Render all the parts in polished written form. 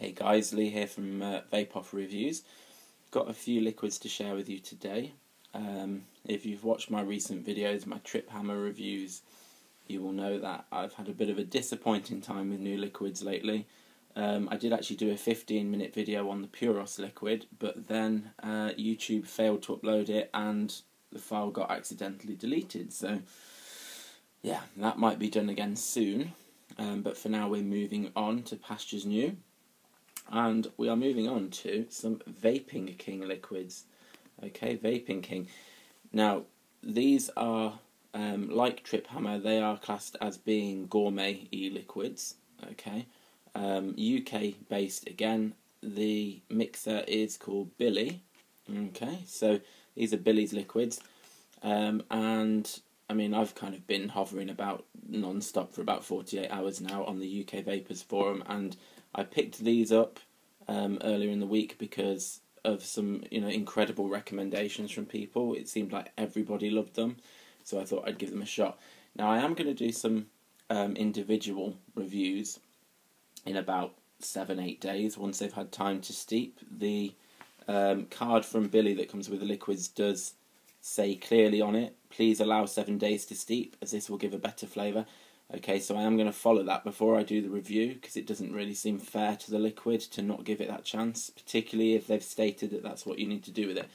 Hey guys, Lee here from Vape Reviews. Got a few liquids to share with you today. If you've watched my recent videos, my trip hammer reviews, you will know that I've had a bit of a disappointing time with new liquids lately. I did actually do a 15-minute video on the Puros liquid, but then YouTube failed to upload it and the file got accidentally deleted. So yeah, that might be done again soon. But for now we're moving on to pastures new. And we are moving on to some VapingKing liquids. Okay, VapingKing. Now, these are, like Trip Hammer, they are classed as being gourmet e-liquids. Okay, UK based again. The mixer is called Billy. Okay, so these are Billy's liquids. And I mean, I've kind of been hovering about non-stop for about 48 hours now on the UK Vapors forum, and I picked these up earlier in the week because of some incredible recommendations from people. It seemed like everybody loved them, so I thought I'd give them a shot. Now I am going to do some individual reviews in about 7-8 days once they've had time to steep. The card from Billy that comes with the liquids does say clearly on it, please allow 7 days to steep, as this will give a better flavour. Okay, so I am going to follow that before I do the review, because it doesn't really seem fair to the liquid to not give it that chance, particularly if they've stated that that's what you need to do with it.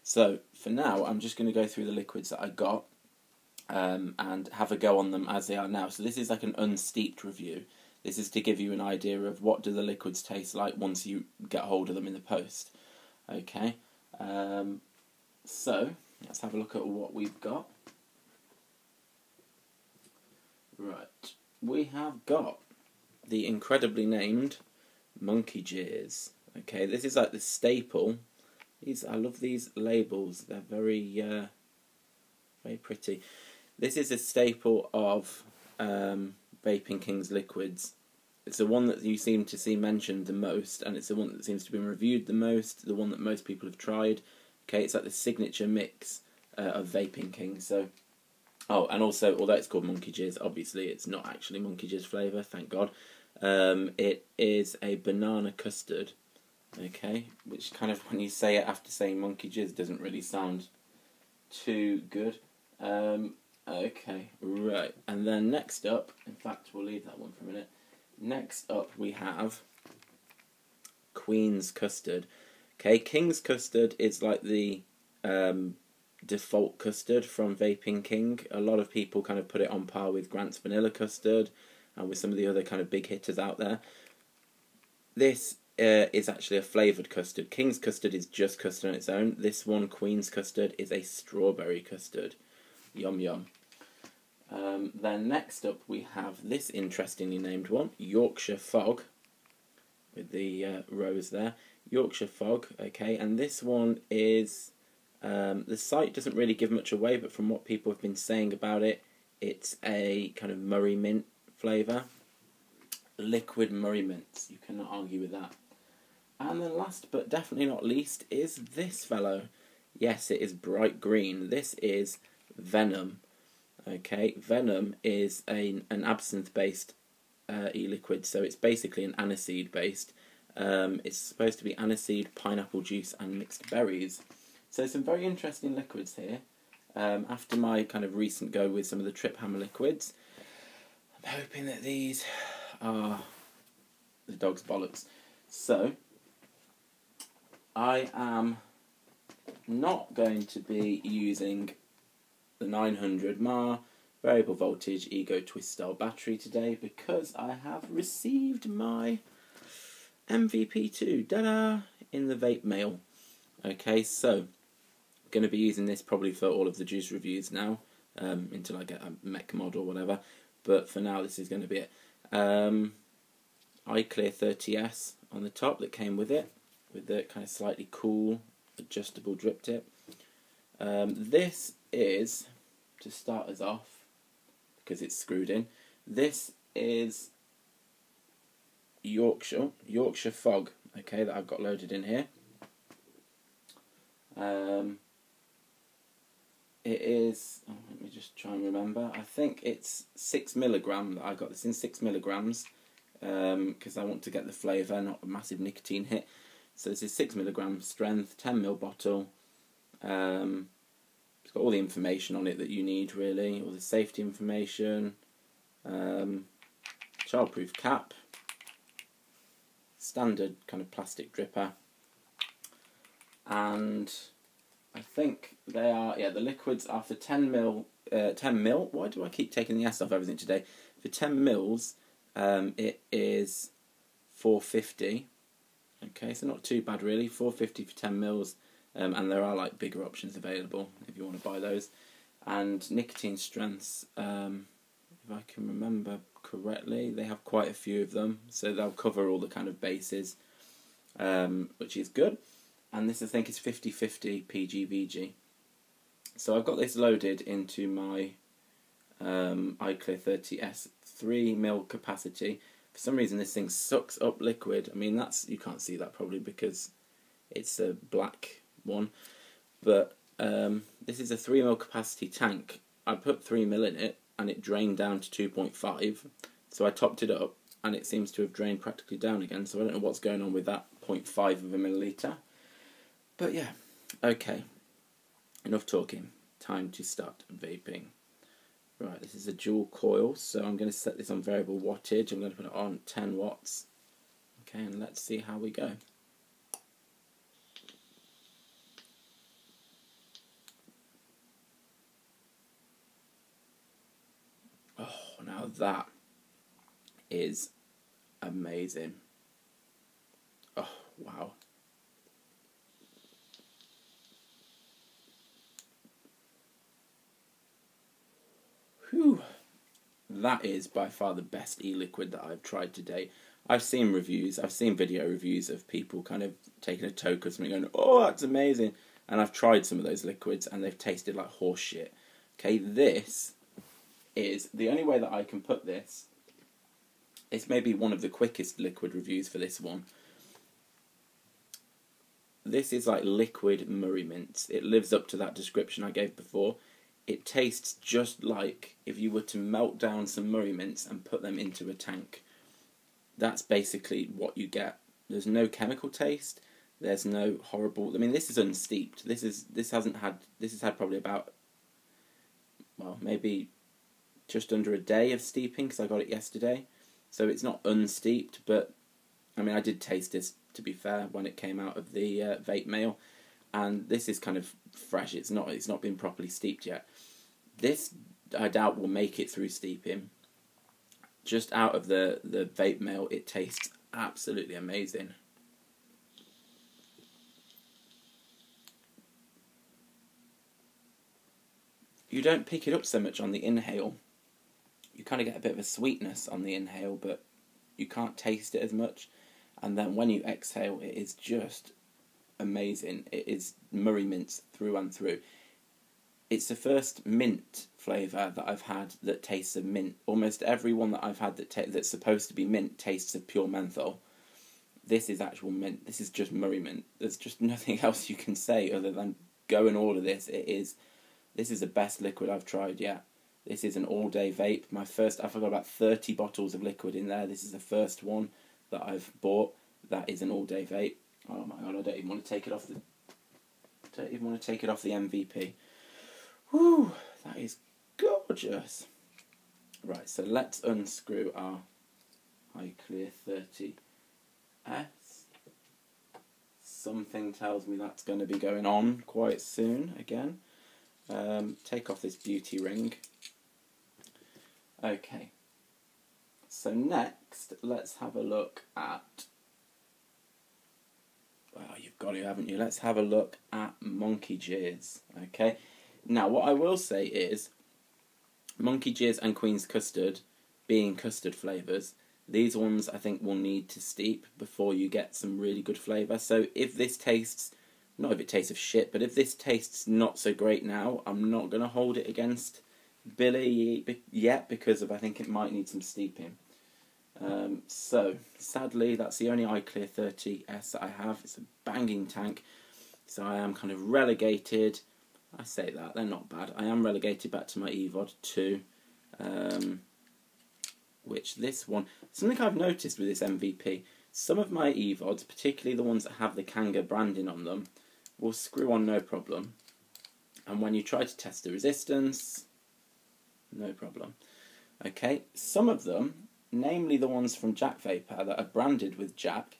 So, for now, I'm just going to go through the liquids that I got and have a go on them as they are now. So this is like an unsteeped review. This is to give you an idea of what do the liquids taste like once you get hold of them in the post. Okay, so let's have a look at what we've got. Right, we have got the incredibly named Monkey Jeers. Okay, this is like the staple. I love these labels. They're very, very pretty. This is a staple of VapingKing's liquids. It's the one that you seem to see mentioned the most, and it's the one that seems to be reviewed the most. The one that most people have tried. Okay, it's like the signature mix of VapingKing. So. Oh, and also, although it's called Monkey Jizz, obviously it's not actually Monkey Jizz flavour, thank God. It is a banana custard, okay, which kind of, when you say it after saying Monkey Jizz, doesn't really sound too good. Okay, right, and then next up, in fact, we'll leave that one for a minute. Next up we have Queen's Custard. Okay, King's Custard is like the default custard from VapingKing. A lot of people kind of put it on par with Grant's Vanilla Custard and with some of the other kind of big hitters out there. This is actually a flavoured custard. King's Custard is just custard on its own. This one, Queen's Custard, is a strawberry custard. Yum yum. Then next up we have this interestingly named one, Yorkshire Fog, with the rose there. Yorkshire Fog, okay, and this one is... the site doesn't really give much away, but from what people have been saying about it, it's a kind of Murray mint flavour. Liquid Murray mints, you cannot argue with that. And then last but definitely not least is this fellow. Yes, it is bright green. This is Venom. Okay, Venom is an absinthe-based e-liquid, so it's basically an aniseed based. It's supposed to be aniseed, pineapple juice and mixed berries. So some very interesting liquids here. After my kind of recent go with some of the Trip Hammer liquids, I'm hoping that these are the dog's bollocks. So, I am not going to be using the 900 mAh variable voltage Ego Twist style battery today because I have received my MVP2, da-da, in the vape mail. Okay, so going to be using this probably for all of the juice reviews now, until I get a mech mod or whatever, but for now this is going to be it. iClear 30S on the top that came with it, with the kind of slightly cool adjustable drip tip. This is, to start us off, because it's screwed in, this is Yorkshire Fog, okay, that I've got loaded in here. It is, let me just try and remember, I think it's 6 mg that I got this in, 6 mg. because I want to get the flavour, not a massive nicotine hit. So this is 6mg strength, 10ml bottle. It's got all the information on it that you need, really, all the safety information, childproof cap, standard kind of plastic dripper, and I think they are, yeah, the liquids are for 10ml, why do I keep taking the S off everything today? For 10 mils, it is $4.50. Okay, so not too bad really. $4.50 for 10 mils, and there are like bigger options available if you want to buy those. And nicotine strengths, if I can remember correctly, they have quite a few of them, so they'll cover all the kind of bases, which is good. And this I think is 50/50 PGVG. So I've got this loaded into my iClear 30S 3ml capacity. For some reason this thing sucks up liquid. I mean, you can't see that probably because it's a black one, but this is a 3ml capacity tank. I put 3ml in it and it drained down to 2.5, so I topped it up and it seems to have drained practically down again, so I don't know what's going on with that 0.5 of a milliliter. But yeah, okay, enough talking, time to start vaping. Right, this is a dual coil, so I'm going to set this on variable wattage. I'm going to put it on 10 watts. Okay, and let's see how we go. Oh, now that is amazing. Oh, wow. Whew. That is by far the best e-liquid that I've tried to date. I've seen reviews, I've seen video reviews of people kind of taking a toke or something going, oh, that's amazing. And I've tried some of those liquids and they've tasted like horse shit. Okay, this is the only way that I can put this. It's maybe one of the quickest liquid reviews for this one. This is like liquid Murray mints. It lives up to that description I gave before. It tastes just like if you were to melt down some Murray mints and put them into a tank. That's basically what you get. There's no chemical taste. There's no horrible. I mean, this is unsteeped. This has had probably about, well, maybe just under a day of steeping because I got it yesterday. So it's not unsteeped, but I mean, I did taste this, to be fair, when it came out of the vape mail, and this is kind of fresh. It's not been properly steeped yet. This I doubt will make it through steeping. Just out of the vape mail, it tastes absolutely amazing. You don't pick it up so much on the inhale. You kind of get a bit of a sweetness on the inhale, but you can't taste it as much. And then when you exhale, it is just amazing. It is Murray mints through and through. It's the first mint flavour that I've had that tastes of mint. Almost every one that I've had that's supposed to be mint tastes of pure menthol. This is actual mint. This is just Murray mint. There's just nothing else you can say other than go and order this. This is the best liquid I've tried yet. This is an all-day vape. I've got about 30 bottles of liquid in there. This is the first one that I've bought that is an all-day vape. Oh my god, I don't even want to take it off the MVP. Whew, that is gorgeous. Right, so let's unscrew our iClear 30S. Something tells me that's going to be going on quite soon again. Take off this beauty ring. Okay. So next, let's have a look at... Well, you've got to, haven't you? Let's have a look at Monkey Jizz. Okay. Now, what I will say is, Monkey Jizz and Queen's Custard, being custard flavours, these ones I think will need to steep before you get some really good flavour. So if this tastes, not if it tastes of shit, but if this tastes not so great now, I'm not going to hold it against Billy yet because I think it might need some steeping. So, sadly, that's the only iClear 30S that I have. It's a banging tank, so I am kind of relegated. I say that, they're not bad. I am relegated back to my EVOD 2. which this one, something I've noticed with this MVP, some of my EVODs, particularly the ones that have the Kanga branding on them, will screw on no problem. And when you try to test the resistance, no problem. Okay, some of them, namely the ones from Jack Vapor that are branded with Jack,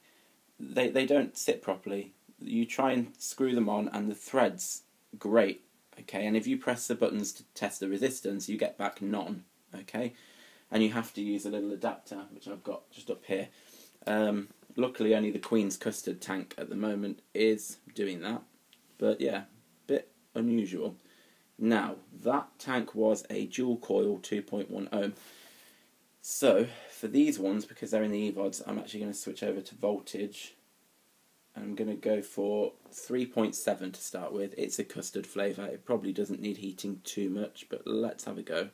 they don't sit properly. You try and screw them on and the thread's great, okay, and if you press the buttons to test the resistance, you get back none, okay, and you have to use a little adapter, which I've got just up here. Luckily only the Queen's Custard tank at the moment is doing that, but yeah, bit unusual. Now, that tank was a dual coil 2.1 ohm. So, for these ones, because they're in the EVODs, I'm actually going to switch over to voltage. I'm going to go for 3.7 to start with. It's a custard flavour. It probably doesn't need heating too much, but let's have a go.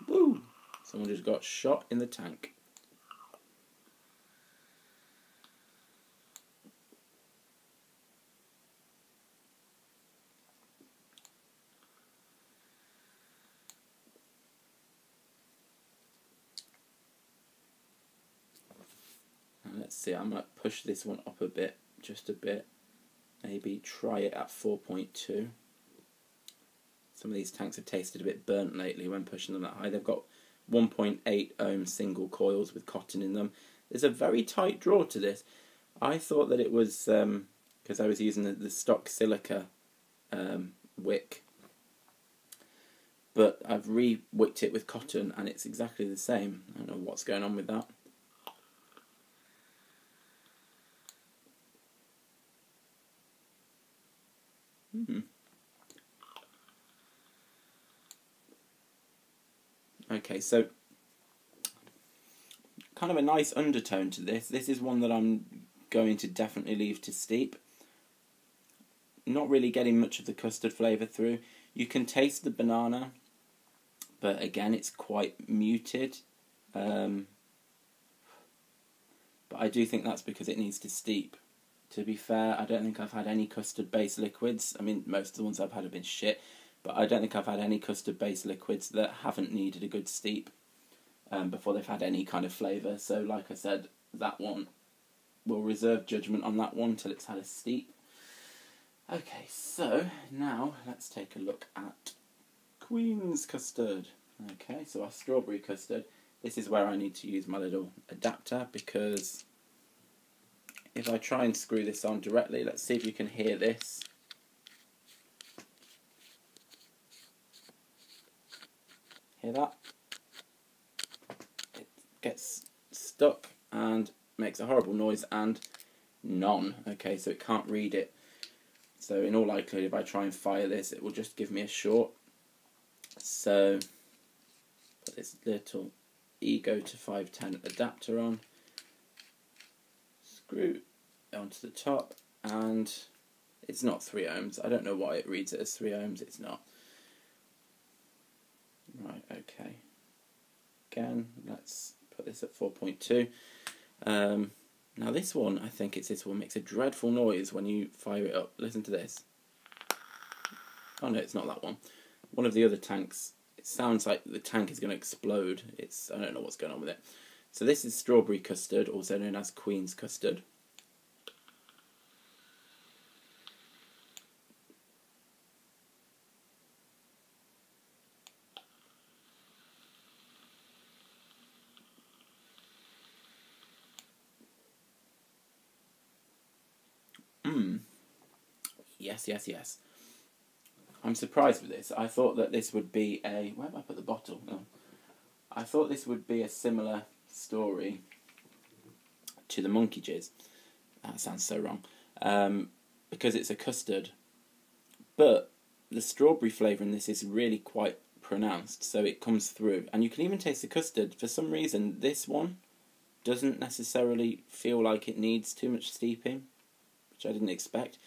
Woo! Someone just got shot in the tank. Let's see, I might push this one up a bit, just a bit. Maybe try it at 4.2. Some of these tanks have tasted a bit burnt lately when pushing them that high. They've got 1.8 ohm single coils with cotton in them. There's a very tight draw to this. I thought that it was, because I was using the stock silica wick, but I've re-wicked it with cotton and it's exactly the same. I don't know what's going on with that. Okay, so kind of a nice undertone to this. This is one that I'm going to definitely leave to steep. Not really getting much of the custard flavour through. You can taste the banana, but again it's quite muted. But I do think that's because it needs to steep. To be fair, I don't think I've had any custard-based liquids. I mean, most of the ones I've had have been shit, but I don't think I've had any custard-based liquids that haven't needed a good steep before they've had any kind of flavour. So, like I said, that one, we'll reserve judgment on that one till it's had a steep. Okay, so now let's take a look at Queen's Custard. Okay, so our strawberry custard. This is where I need to use my little adapter because if I try and screw this on directly, let's see if you can hear this. Hear that? It gets stuck and makes a horrible noise and none. Okay, so it can't read it. So in all likelihood, if I try and fire this, it will just give me a short. So put this little Ego to 510 adapter on. Screw onto the top, and it's not 3 ohms. I don't know why it reads it as 3 ohms. It's not. Right, okay. Again, let's put this at 4.2. Now this one, I think it's this one, makes a dreadful noise when you fire it up. Listen to this. Oh no, it's not that one. One of the other tanks, it sounds like the tank is going to explode. I don't know what's going on with it. So this is strawberry custard, also known as Queen's Custard. Yes, yes, yes. I'm surprised with this. I thought that this would be a... Where have I put the bottle? Oh. I thought this would be a similar story to the monkey jizz. That sounds so wrong. Because it's a custard. But the strawberry flavour in this is really quite pronounced, so it comes through. And you can even taste the custard. For some reason, this one doesn't necessarily feel like it needs too much steeping, which I didn't expect.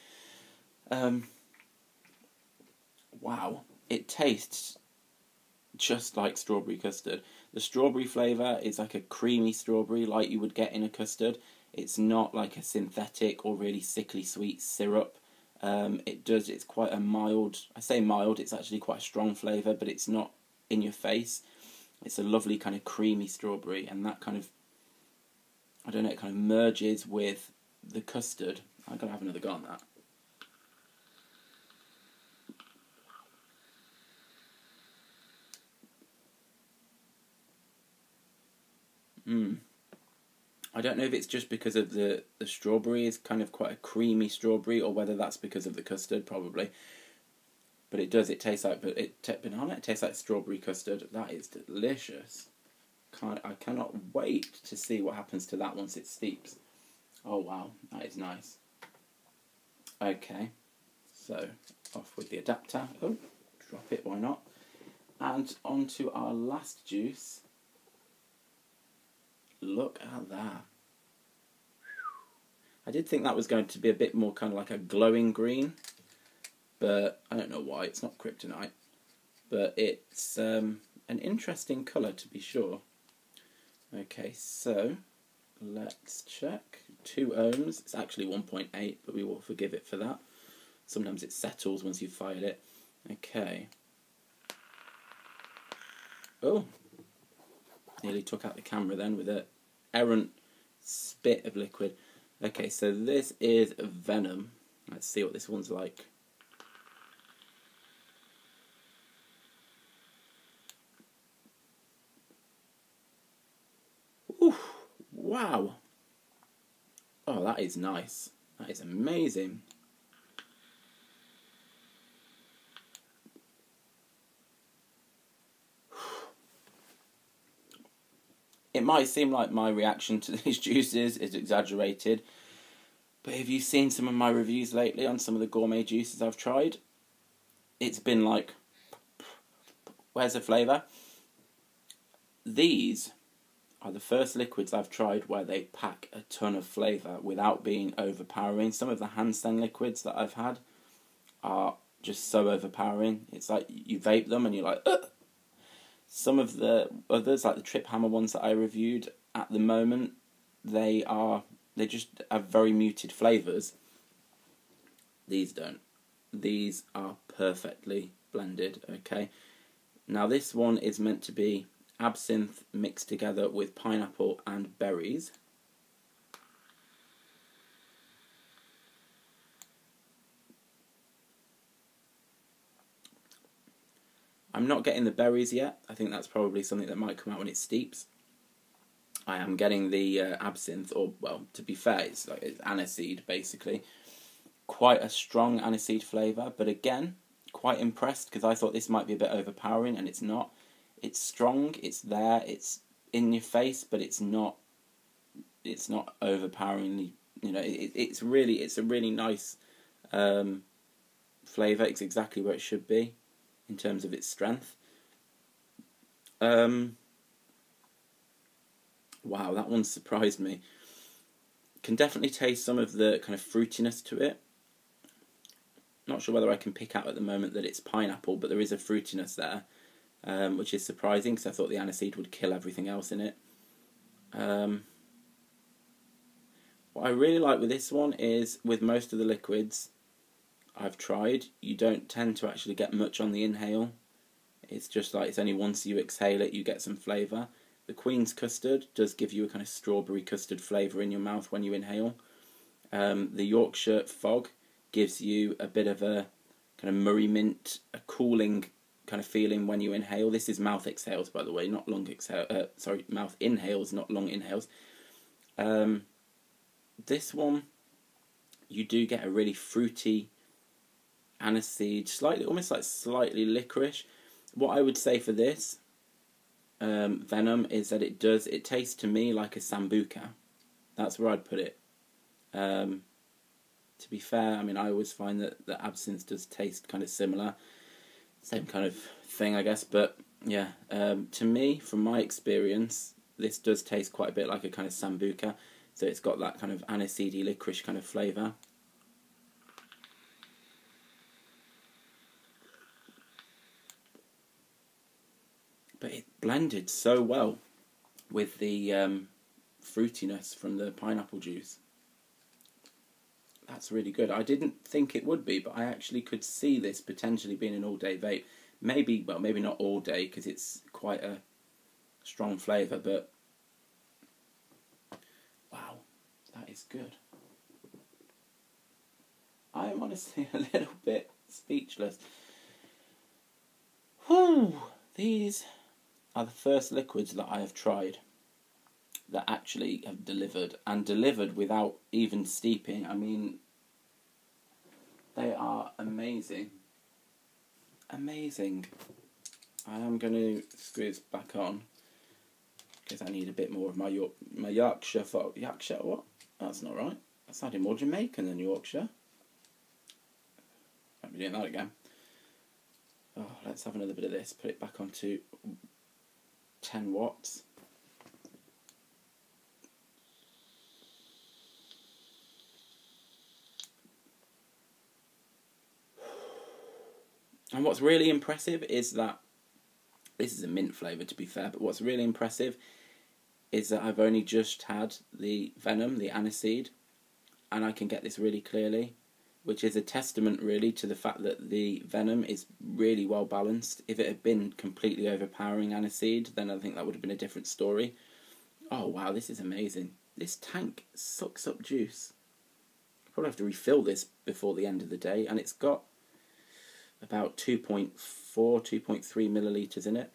Wow, it tastes just like strawberry custard. The strawberry flavour is like a creamy strawberry like you would get in a custard. It's not like a synthetic or really sickly sweet syrup. It's quite a mild, I say mild, it's actually quite a strong flavour, but it's not in your face. It's a lovely kind of creamy strawberry, and that kind of, I don't know, it kind of merges with the custard. I'm going to have another go on that. I don't know if it's just because of the strawberry is kind of quite a creamy strawberry, or whether that's because of the custard, probably. But it does, it tastes like banana, it tastes like strawberry custard. That is delicious. I cannot wait to see what happens to that once it steeps. Oh wow, that is nice. Okay, so off with the adapter. Oh, drop it, why not? And on to our last juice. Look at that. I did think that was going to be a bit more kind of like a glowing green, but I don't know why. It's not kryptonite, but it's an interesting colour to be sure. Okay, so let's check. 2 ohms. It's actually 1.8, but we will forgive it for that. Sometimes it settles once you've fired it. Okay. Oh, nearly took out the camera then with an errant spit of liquid. Okay, so this is Venom. Let's see what this one's like. Ooh, wow. Oh, that is nice. That is amazing. It might seem like my reaction to these juices is exaggerated, but if you've seen some of my reviews lately on some of the gourmet juices I've tried, it's been like, where's the flavour? These are the first liquids I've tried where they pack a ton of flavour without being overpowering. Some of the handstand liquids that I've had are just so overpowering. It's like you vape them and you're like, ugh! Some of the others, like the Trip Hammer ones that I reviewed at the moment, they just have very muted flavours. These don't. These are perfectly blended, okay? Now this one is meant to be absinthe mixed together with pineapple and berries. I'm not getting the berries yet. I think that's probably something that might come out when it steeps. I am getting the absinthe, or, well, to be fair, it's aniseed, basically. Quite a strong aniseed flavour, but again, quite impressed, because I thought this might be a bit overpowering, and it's not. It's strong, it's there, it's in your face, but it's not overpoweringly, it's a really nice flavour. It's exactly where it should be in terms of its strength. Wow, that one surprised me. Can definitely taste some of the kind of fruitiness to it. Not sure whether I can pick out at the moment that it's pineapple, but there is a fruitiness there, which is surprising because I thought the aniseed would kill everything else in it. What I really like with this one is, with most of the liquids I've tried, you don't tend to actually get much on the inhale. It's just like, it's only once you exhale it you get some flavour. The Queen's Custard does give you a kind of strawberry custard flavour in your mouth when you inhale. The Yorkshire Fog gives you a bit of a kind of Murray mint, a cooling kind of feeling when you inhale. This is mouth exhales, by the way, not long exhale. Sorry, mouth inhales, not long inhales. This one, you do get a really fruity aniseed, almost like slightly licorice. What I would say for this Venom is that it tastes to me like a Sambuca. That's where I'd put it. To be fair, I mean, I always find that the absinthe does taste kind of similar. Same kind of thing, I guess. But yeah, to me, from my experience, this does taste quite a bit like a kind of Sambuca. So it's got that kind of aniseedy licorice kind of flavour. But it blended so well with the fruitiness from the pineapple juice. That's really good. I didn't think it would be, but I actually could see this potentially being an all-day vape. Maybe, well, maybe not all day, because it's quite a strong flavour, but wow, that is good. I am honestly a little bit speechless. Whew, these are the first liquids that I have tried that actually have delivered, and delivered without even steeping. I mean, they are amazing. Amazing. I am going to screw this back on because I need a bit more of my Yorkshire. Yorkshire, what? That's not right. That sounded more Jamaican than Yorkshire. Won't be doing that again. Oh, let's have another bit of this. Put it back onto 10 watts. And what's really impressive is that, this is a mint flavour to be fair, but what's really impressive is that I've only just had the venom, the aniseed, and I can get this really clearly, which is a testament really to the fact that the venom is really well balanced. If it had been completely overpowering aniseed, then I think that would have been a different story. Oh wow, this is amazing. This tank sucks up juice. I'll probably have to refill this before the end of the day, and it's got about 2.4, 2.3 millilitres in it.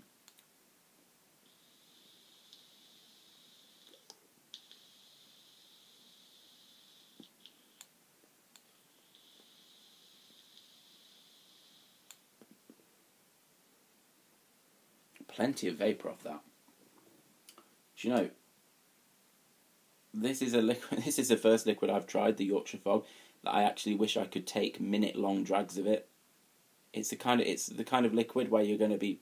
Plenty of vapour off that. Do you know, this is a liquid. This is the first liquid I've tried, the Yorkshire Fog, that I actually wish I could take minute-long drags of it. It's the kind of liquid where you're going to be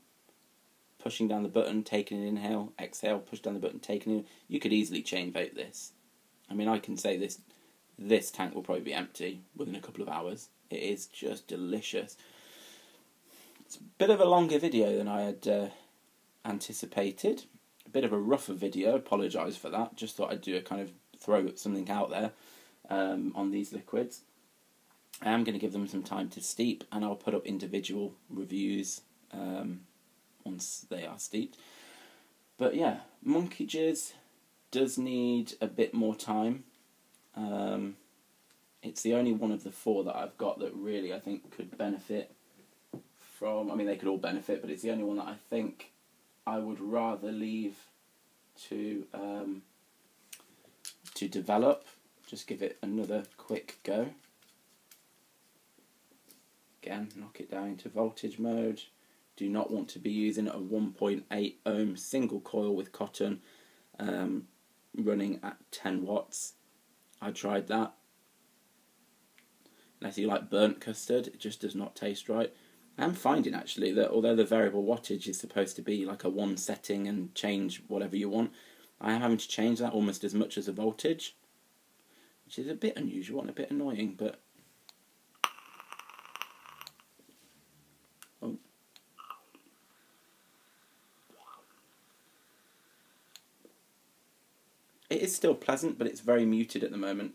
pushing down the button, taking an inhale, exhale, push down the button, taking it. You could easily chain vape this. I mean, I can say this tank will probably be empty within a couple of hours. It is just delicious. It's a bit of a longer video than I had anticipated. A bit of a rougher video. Apologise for that. Just thought I'd do a kind of throw something out there on these liquids. I am going to give them some time to steep, and I'll put up individual reviews once they are steeped. But yeah, Monkey Jizz does need a bit more time. It's the only one of the four that I've got that really I think could benefit from, I mean they could all benefit, but it's the only one that I think I would rather leave to develop. Just give it another quick go. Again, knock it down into voltage mode. Do not want to be using a 1.8 ohm single coil with cotton running at 10 watts. I tried that. Unless you like burnt custard, it just does not taste right. I'm finding actually that although the variable wattage is supposed to be like a one setting and change whatever you want, I am having to change that almost as much as the voltage, which is a bit unusual and a bit annoying, but it is still pleasant, but it's very muted at the moment.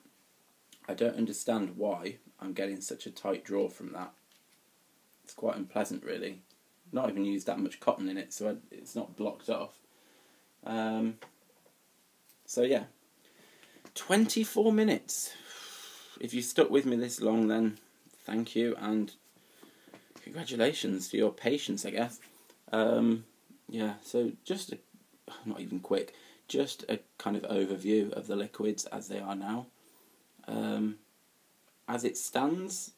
I don't understand why I'm getting such a tight draw from that. It's quite unpleasant, really. Not even used that much cotton in it, so it's not blocked off. So yeah, 24 minutes. If you stuck with me this long, then thank you, and congratulations for your patience, I guess. Yeah, so just not even quick, just a kind of overview of the liquids as they are now. As it stands,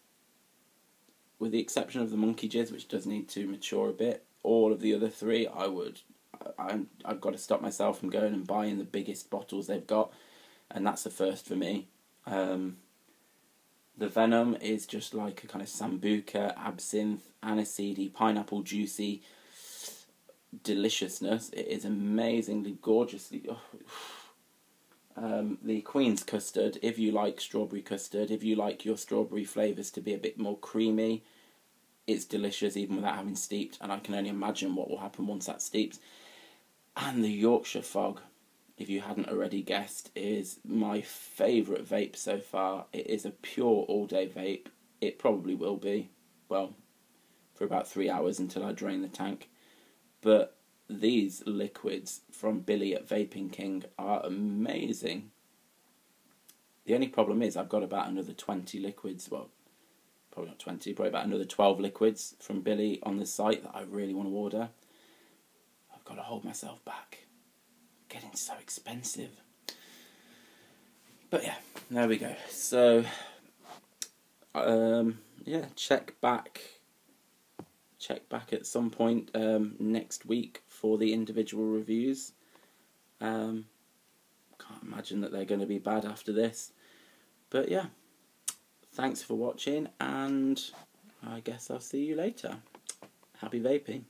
with the exception of the Monkey Jizz, which does need to mature a bit, all of the other three I've got to stop myself from going and buying the biggest bottles they've got, and that's the first for me. The Venom is just like a kind of sambuca, absinthe, aniseedy, pineapple juicy deliciousness. It is amazingly, gorgeously... the Queen's Custard, if you like strawberry custard, if you like your strawberry flavours to be a bit more creamy, it's delicious even without having steeped, and I can only imagine what will happen once that steeps. And the Yorkshire Fog, if you hadn't already guessed, is my favourite vape so far. It is a pure all-day vape. It probably will be, well, for about 3 hours until I drain the tank. But these liquids from Billy at VapingKing are amazing. The only problem is I've got about another 20 liquids, well, probably not 20, probably about another 12 liquids from Billy on the site that I really want to order. I've got to hold myself back. Getting so expensive. But yeah, there we go. So, yeah, check back at some point next week for the individual reviews. Can't imagine that they're going to be bad after this. But yeah, thanks for watching, and I guess I'll see you later. Happy vaping.